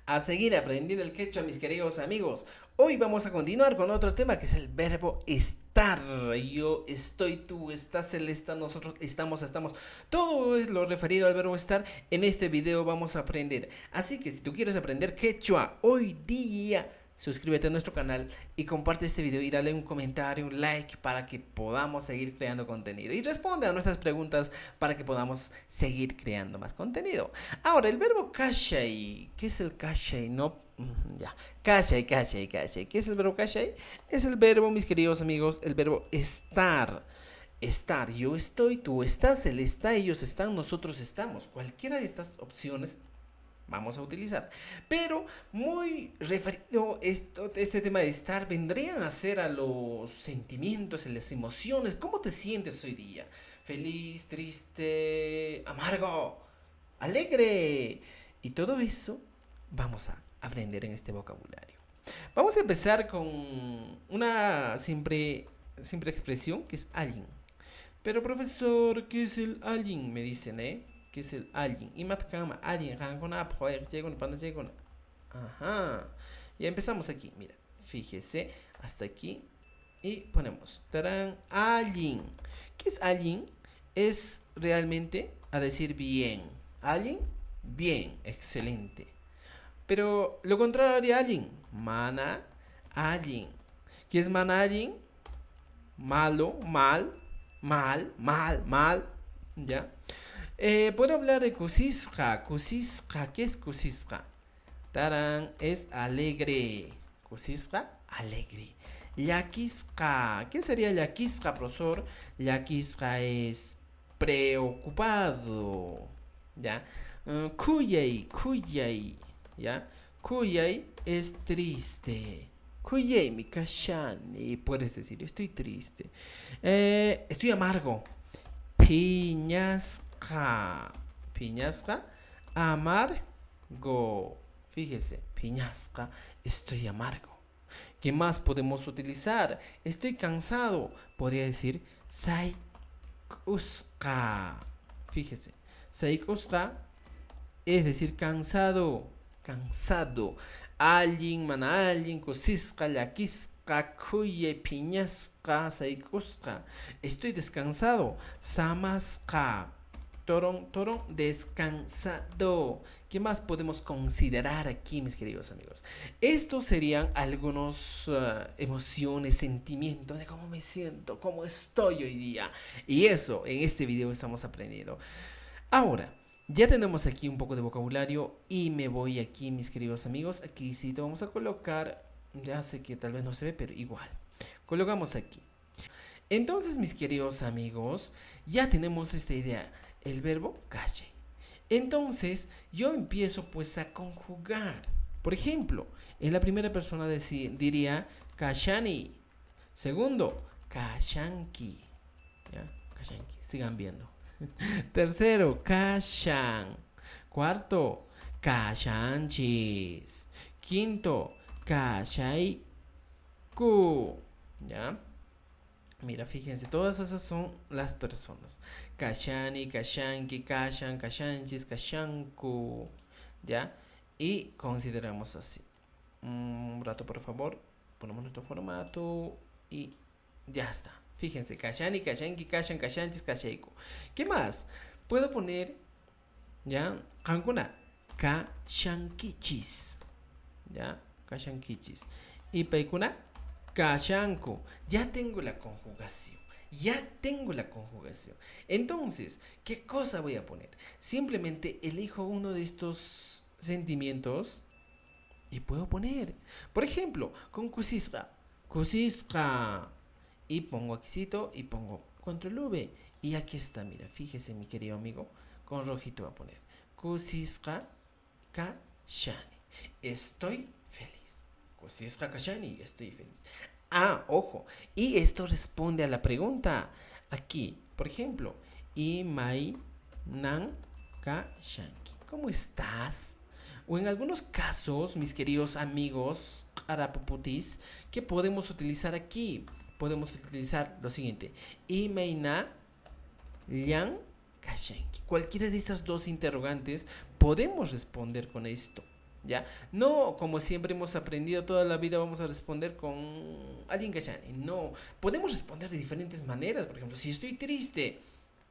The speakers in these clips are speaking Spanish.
A seguir aprendiendo el quechua, mis queridos amigos. Hoy vamos a continuar con otro tema que es el verbo estar. Yo estoy, tú estás, él está, nosotros estamos. Todo es lo referido al verbo estar. En este video vamos a aprender. Así que si tú quieres aprender quechua hoy día, suscríbete a nuestro canal y comparte este video y dale un comentario, un like para que podamos seguir creando contenido. Y responde a nuestras preguntas para que podamos seguir creando más contenido. Ahora, el verbo kashai. ¿Qué es el kashai? No, ya. Kashai. ¿Qué es el verbo kashai? Es el verbo, mis queridos amigos, el verbo estar. Estar, yo estoy, tú estás, él está, ellos están, nosotros estamos. Cualquiera de estas opciones vamos a utilizar. Pero muy referido este tema de estar, vendrían a ser a los sentimientos, a las emociones. ¿Cómo te sientes hoy día? ¿Feliz, triste, amargo, alegre? Y todo eso vamos a aprender en este vocabulario. Vamos a empezar con una simple expresión que es alguien. Pero profesor, ¿qué es el alguien? Me dicen, ¿eh? ¿Qué es el alguien? Y matkama, alguien, ajá. Ya empezamos aquí, mira. Fíjese, hasta aquí. Y ponemos, tarán, alguien. ¿Qué es alguien? Es realmente a decir bien. ¿Alguien? Bien, excelente. Pero lo contrario de alguien, mana, alguien. ¿Qué es mana alguien? Malo, mal, ¿ya? Puedo hablar de cosisca, ¿qué es cosisca? Tarán, es alegre. Cosisca, alegre. Yaquisca, ¿qué sería yaquisca, profesor? Yaquisca es preocupado, ¿ya? Cuyay, ¿ya? Cuyay es triste. Cuyay, mi cachani, puedes decir, estoy triste. Estoy amargo. Piñasca. Piñasca, amargo. Fíjese, piñasca, estoy amargo. ¿Qué más podemos utilizar? Estoy cansado. Podría decir saikuska. Fíjese, saikuska es decir cansado. Cansado. Alguien, mana alguien, cosisca, laquisca, cuye, piñasca, saikuska. Estoy descansado. Samaska. Torón, descansado. ¿Qué más podemos considerar aquí, mis queridos amigos? Estos serían algunos emociones, sentimientos de cómo me siento, cómo estoy hoy día. Y eso, en este video estamos aprendiendo. Ahora, ya tenemos aquí un poco de vocabulario y me voy aquí, mis queridos amigos. Aquí sí te vamos a colocar, ya sé que tal vez no se ve, pero igual. Colocamos aquí. Entonces, mis queridos amigos, ya tenemos esta idea, el verbo calle. Entonces, yo empiezo pues a conjugar. Por ejemplo, en la primera persona diría kashani. Segundo, kashanki. ¿Ya? Kashanki. Sigan viendo. Tercero, kashan. Cuarto, kashanchis. Quinto, kashaiku. ¿Ya? Mira, fíjense, todas esas son las personas. Kashani, Kashanki, Kashan, Kashanchis, Kashanku. ¿Ya? Y consideramos así. Un rato, por favor. Ponemos nuestro formato. Y ya está. Fíjense, Kashani, Kashanki, Kashan, Kashanchis, Kashaiku. ¿Qué más? Puedo poner, ¿ya? Hankuna, Kashankichis. ¿Ya? Kashankichis. Y Paikuna, Kashanko. Ya tengo la conjugación. Ya tengo la conjugación. Entonces, ¿qué cosa voy a poner? Simplemente elijo uno de estos sentimientos y puedo poner. Por ejemplo, con Kusisra. Kusisra. Y pongo aquícito y pongo control V. Y aquí está, mira, fíjese mi querido amigo. Con rojito va a poner. Kusisra Kashani. Estoy feliz. Kusisra Kashani. Estoy feliz. Ah, ojo. Y esto responde a la pregunta. Aquí, por ejemplo. Imai nan kashanki. ¿Cómo estás? O en algunos casos, mis queridos amigos arapuputis, ¿qué podemos utilizar aquí? Podemos utilizar lo siguiente. Imeina Liang Kashenki. Cualquiera de estas dos interrogantes podemos responder con esto. ¿ya? No como siempre hemos aprendido toda la vida vamos a responder con alguien kashani. No, podemos responder de diferentes maneras. Por ejemplo, si estoy triste,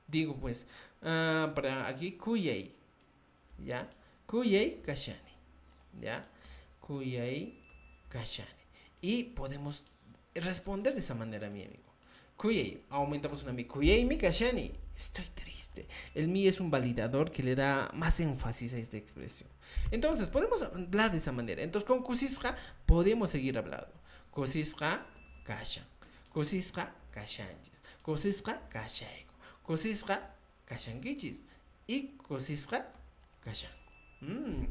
digo pues, para aquí, kuyay, ¿ya? Kuyay kashani, ¿ya? Kuyay kashani. Y podemos responder de esa manera, mi amigo. Kuyay, aumentamos una mi. Kuyay mi kashani. Estoy triste. El mi es un validador que le da más énfasis a esta expresión. Entonces, podemos hablar de esa manera. Entonces, con kusisqa podemos seguir hablando. Kusisqa kashan. Kusisqa kashanchis. Kusisqa kashayko. Kusisqa kashankichis. Y kusisqa kashan.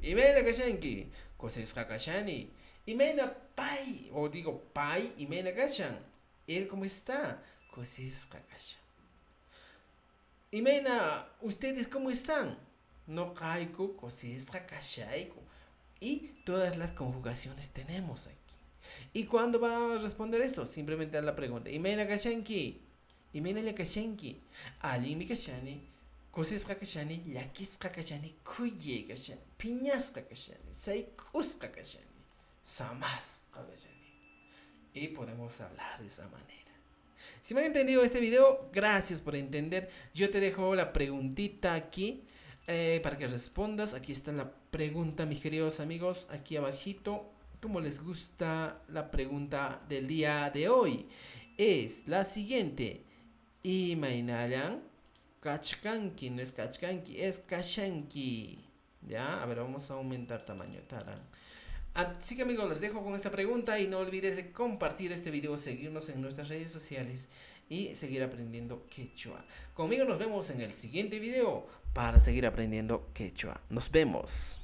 Imena kashanki. Kusisqa kashani. Imena pai. O digo pai. Imena kashan. Él cómo está. Kusisqa kashan. Imena, ¿ustedes cómo están? No kaiku, kosisqa kashaiku. Y todas las conjugaciones tenemos aquí. ¿Y cuándo va a responder esto? Simplemente a la pregunta. Imena kashanki. Imena ya kashanki. Ali mi kashani. Kosisqa kashani. Yakisqa kashani. Kuye kashani. Piñasqa kashani. Saikusqa kashani. Samasqa kashani. Y podemos hablar de esa manera. Si me han entendido este video, gracias por entender. Yo te dejo la preguntita aquí para que respondas. Aquí está la pregunta, mis queridos amigos, aquí abajito. ¿Cómo les gusta la pregunta del día de hoy? Es la siguiente. Imainayan kachkanki, no es kachkanki, es kashanki. Ya, a ver, vamos a aumentar tamaño. Tarán. Así que amigos, les dejo con esta pregunta y no olvides de compartir este video, seguirnos en nuestras redes sociales y seguir aprendiendo quechua. Conmigo nos vemos en el siguiente video para seguir aprendiendo quechua. Nos vemos.